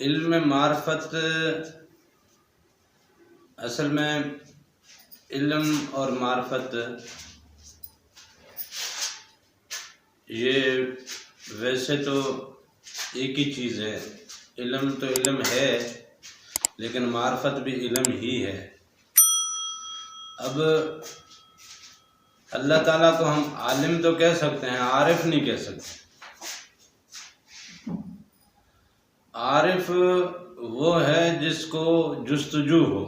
علم معرفت اصل میں علم اور معرفت یہ ویسے تو ایک ہی چیز ہے۔ علم تو علم ہے لیکن معرفت بھی علم ہی ہے۔ اب اللہ تعالیٰ کو ہم عالم تو کہہ سکتے ہیں، عارف نہیں کہہ سکتے۔ عارف وہ ہے جس کو جستجو ہو،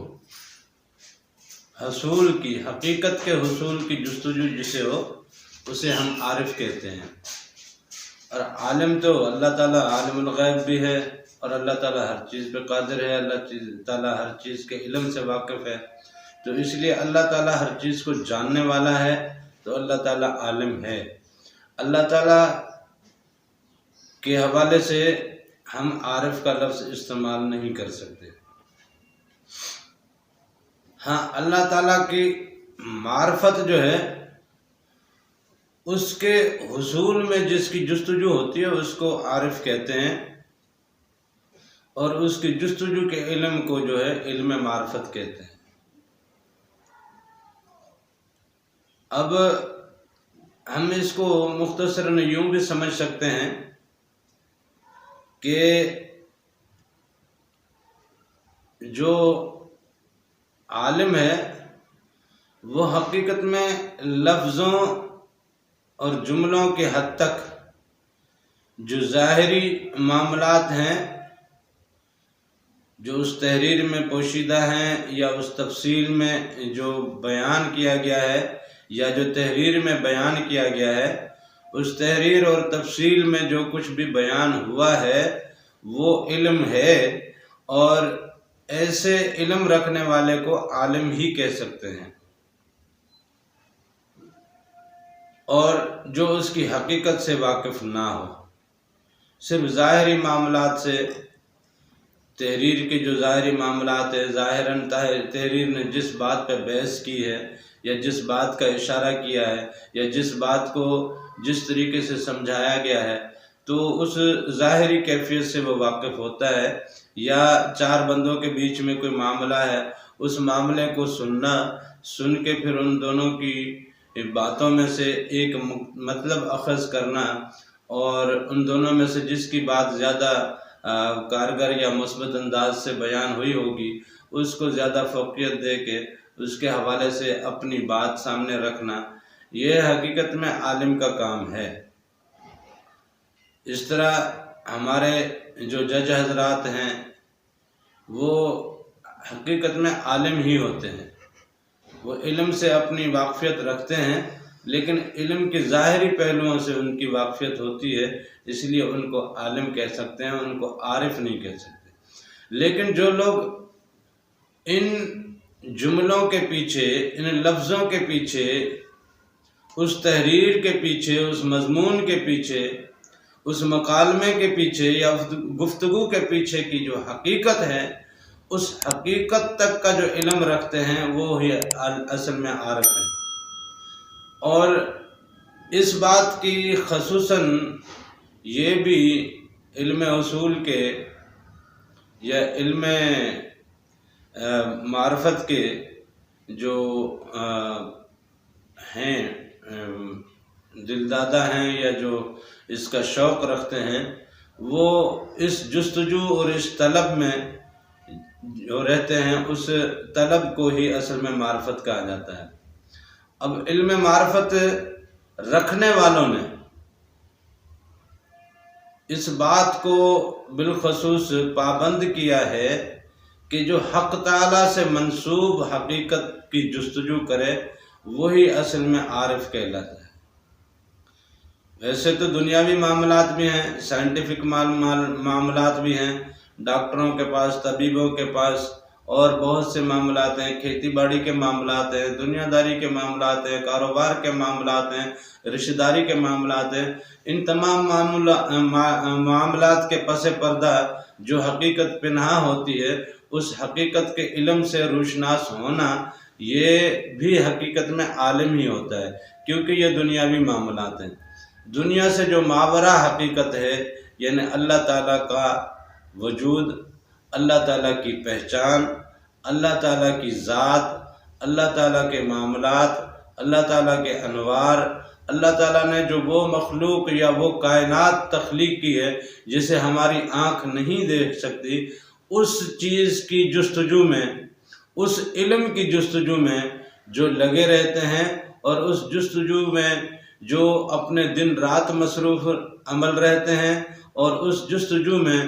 حصول کی، حقیقت کے حصول کی جستجو جسے ہو اسے ہم عارف کہتے ہیں۔ اور عالم تو اللہ تعالیٰ عالم الغیب بھی ہے، اور اللہ تعالیٰ ہر چیز پہ قادر ہے، اللہ تعالیٰ ہر چیز کے علم سے واقف ہے، تو اس لیے اللہ تعالیٰ ہر چیز کو جاننے والا ہے، تو اللہ تعالیٰ عالم ہے۔ اللہ تعالیٰ کے حوالے سے ہم عارف کا لفظ استعمال نہیں کر سکتے۔ ہاں، اللہ تعالیٰ کی معرفت جو ہے اس کے حصول میں جس کی جستجو ہوتی ہے اس کو عارف کہتے ہیں، اور اس کی جستجو کے علم کو جو ہے علم معرفت کہتے ہیں۔ اب ہم اس کو مختصراً یوں بھی سمجھ سکتے ہیں کہ جو عالم ہے وہ حقیقت میں لفظوں اور جملوں کے حد تک جو ظاہری معاملات ہیں، جو اس تحریر میں پوشیدہ ہیں یا اس تفصیل میں جو بیان کیا گیا ہے یا جو تحریر میں بیان کیا گیا ہے، اس تحریر اور تفصیل میں جو کچھ بھی بیان ہوا ہے وہ علم ہے، اور ایسے علم رکھنے والے کو عالم ہی کہہ سکتے ہیں۔ اور جو اس کی حقیقت سے واقف نہ ہو، صرف ظاہری معاملات سے، تحریر کے جو ظاہری معاملات ہیں، ظاہراً تحریر نے جس بات پہ بحث کی ہے یا جس بات کا اشارہ کیا ہے یا جس بات کو جس طریقے سے سمجھایا گیا ہے، تو اس ظاہری کیفیت سے وہ واقف ہوتا ہے، یا چار بندوں کے بیچ میں کوئی معاملہ ہے، اس معاملے کو سن کے پھر ان دونوں کی باتوں میں سے ایک مطلب اخذ کرنا، اور ان دونوں میں سے جس کی بات زیادہ کارگر یا مثبت انداز سے بیان ہوئی ہوگی اس کو زیادہ فوقیت دے کے اس کے حوالے سے اپنی بات سامنے رکھنا، یہ حقیقت میں عالم کا کام ہے۔ اس طرح ہمارے جو جج حضرات ہیں وہ حقیقت میں عالم ہی ہوتے ہیں، وہ علم سے اپنی واقفیت رکھتے ہیں، لیکن علم کے ظاہری پہلوؤں سے ان کی واقفیت ہوتی ہے، اس لیے ان کو عالم کہہ سکتے ہیں، ان کو عارف نہیں کہہ سکتے۔ لیکن جو لوگ ان جملوں کے پیچھے، ان لفظوں کے پیچھے، اس تحریر کے پیچھے، اس مضمون کے پیچھے، اس مکالمے کے پیچھے یا گفتگو کے پیچھے کی جو حقیقت ہے، اس حقیقت تک کا جو علم رکھتے ہیں وہ ہی اصل میں عارف ہیں۔ اور اس بات کی خصوصاً یہ بھی علم اصول کے یا علم معرفت کے جو ہیں دلدادہ ہیں یا جو اس کا شوق رکھتے ہیں، وہ اس جستجو اور اس طلب میں جو رہتے ہیں، اس طلب کو ہی اصل میں معرفت کہا جاتا ہے۔ اب علم معرفت رکھنے والوں نے اس بات کو بالخصوص پابند کیا ہے کہ جو حق تعالیٰ سے منسوب حقیقت کی جستجو کرے وہی اصل میں عارف کہلاتا ہے۔ ویسے تو دنیاوی معاملات بھی ہیں، سائنٹیفک معاملات بھی ہیں، ڈاکٹروں کے پاس، طبیبوں کے پاس اور بہت سے معاملات ہیں، کھیتی باڑی کے معاملات ہیں، دنیا داری کے معاملات ہیں، کاروبار کے معاملات ہیں، رشتہ داری کے معاملات ہیں۔ ان تمام معاملات کے پس پردہ جو حقیقت پنہاں ہوتی ہے، اس حقیقت کے علم سے روشناس ہونا، یہ بھی حقیقت میں عالم ہی ہوتا ہے، کیونکہ یہ دنیاوی معاملات ہیں۔ دنیا سے جو ماورا حقیقت ہے، یعنی اللہ تعالیٰ کا وجود، اللہ تعالیٰ کی پہچان، اللہ تعالیٰ کی ذات، اللہ تعالیٰ کے معاملات، اللہ تعالیٰ کے انوار، اللہ تعالیٰ نے جو وہ مخلوق یا وہ کائنات تخلیق کی ہے جسے ہماری آنکھ نہیں دیکھ سکتی، اس چیز کی جستجو میں، اس علم کی جستجو میں جو لگے رہتے ہیں، اور اس جستجو میں جو اپنے دن رات مصروف عمل رہتے ہیں، اور اس جستجو میں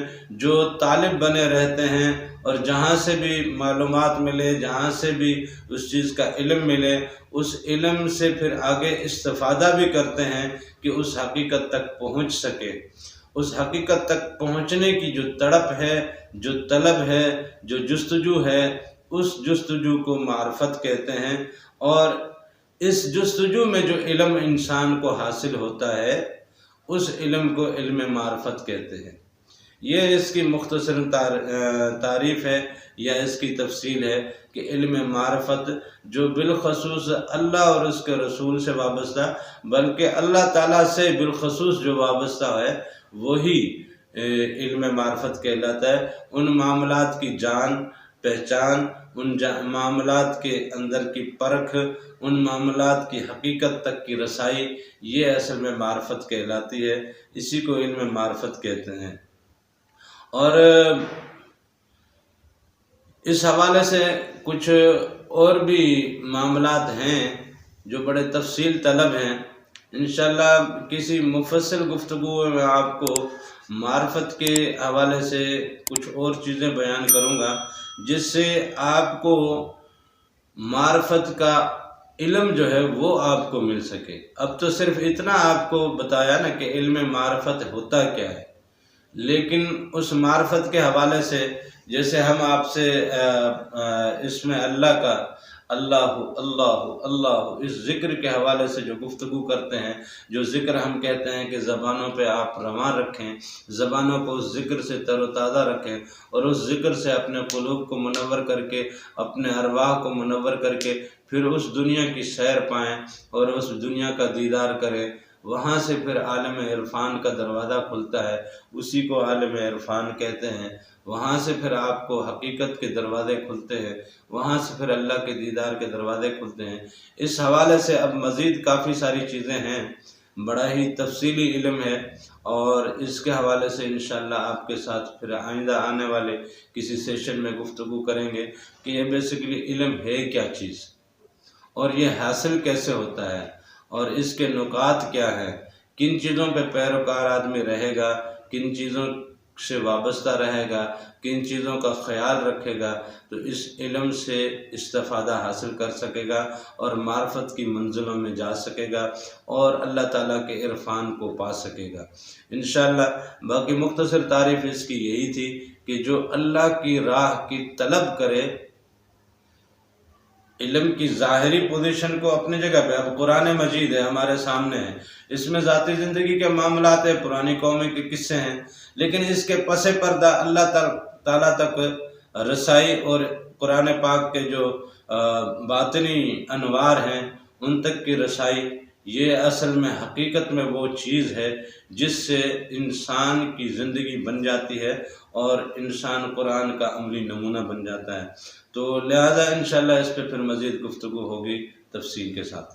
جو طالب بنے رہتے ہیں، اور جہاں سے بھی معلومات ملے، جہاں سے بھی اس چیز کا علم ملے، اس علم سے پھر آگے استفادہ بھی کرتے ہیں کہ اس حقیقت تک پہنچ سکے۔ اس حقیقت تک پہنچنے کی جو تڑپ ہے، جو طلب ہے، جو جستجو ہے، اس جستجو کو معرفت کہتے ہیں۔ اور اس جستجو میں جو علم انسان کو حاصل ہوتا ہے، اس علم کو علم معرفت کہتے ہیں۔ یہ اس کی مختصر تعریف ہے یا اس کی تفصیل ہے کہ علم معرفت جو بالخصوص اللہ اور اس کے رسول سے وابستہ، بلکہ اللہ تعالیٰ سے بالخصوص جو وابستہ ہے، وہی علم معرفت کہلاتا ہے۔ ان معاملات کی جان پہچان، ان معاملات کے اندر کی پرکھ، ان معاملات کی حقیقت تک کی رسائی، یہ اصل میں معرفت کہلاتی ہے، اسی کو علم معرفت کہتے ہیں۔ اور اس حوالے سے کچھ اور بھی معاملات ہیں جو بڑے تفصیل طلب ہیں۔ انشاءاللہ کسی مفصل گفتگو میں آپ کو معرفت کے حوالے سے کچھ اور چیزیں بیان کروں گا، جس سے آپ کو معرفت کا علم جو ہے وہ آپ کو مل سکے۔ اب تو صرف اتنا آپ کو بتایا نا کہ علم معرفت ہوتا کیا ہے، لیکن اس معرفت کے حوالے سے جیسے ہم آپ سے اس میں اللہ کا اللہ اللہ اللہ اس ذکر کے حوالے سے جو گفتگو کرتے ہیں، جو ذکر ہم کہتے ہیں کہ زبانوں پہ آپ رواں رکھیں، زبانوں کو اس ذکر سے تر و تازہ رکھیں، اور اس ذکر سے اپنے قلوب کو منور کر کے، اپنے ارواح کو منور کر کے پھر اس دنیا کی سیر پائیں اور اس دنیا کا دیدار کریں۔ وہاں سے پھر عالم عرفان کا دروازہ کھلتا ہے، اسی کو عالم عرفان کہتے ہیں۔ وہاں سے پھر آپ کو حقیقت کے دروازے کھلتے ہیں، وہاں سے پھر اللہ کے دیدار کے دروازے کھلتے ہیں۔ اس حوالے سے اب مزید کافی ساری چیزیں ہیں، بڑا ہی تفصیلی علم ہے، اور اس کے حوالے سے انشاءاللہ آپ کے ساتھ پھر آئندہ آنے والے کسی سیشن میں گفتگو کریں گے کہ یہ بیسیکلی علم ہے کیا چیز، اور یہ حاصل کیسے ہوتا ہے، اور اس کے نکات کیا ہیں، کن چیزوں پہ پیروکار آدمی رہے گا، کن چیزوں سے وابستہ رہے گا، کن چیزوں کا خیال رکھے گا، تو اس علم سے استفادہ حاصل کر سکے گا اور معرفت کی منزلوں میں جا سکے گا اور اللہ تعالیٰ کے عرفان کو پا سکے گا انشاءاللہ۔ باقی مختصر تعریف اس کی یہی تھی کہ جو اللہ کی راہ کی طلب کرے، علم کی ظاہری پوزیشن کو اپنی جگہ پہ، اب قرآن مجید ہے ہمارے سامنے ہے، اس میں ذاتی زندگی کے معاملات ہیں، پرانی قومیں کے قصے ہیں، لیکن اس کے پس پردہ اللہ تعالیٰ تک رسائی اور قرآن پاک کے جو باطنی انوار ہیں ان تک کی رسائی، یہ اصل میں حقیقت میں وہ چیز ہے جس سے انسان کی زندگی بن جاتی ہے اور انسان قرآن کا عملی نمونہ بن جاتا ہے۔ تو لہذا انشاءاللہ اس پہ پھر مزید گفتگو ہوگی تفصیل کے ساتھ۔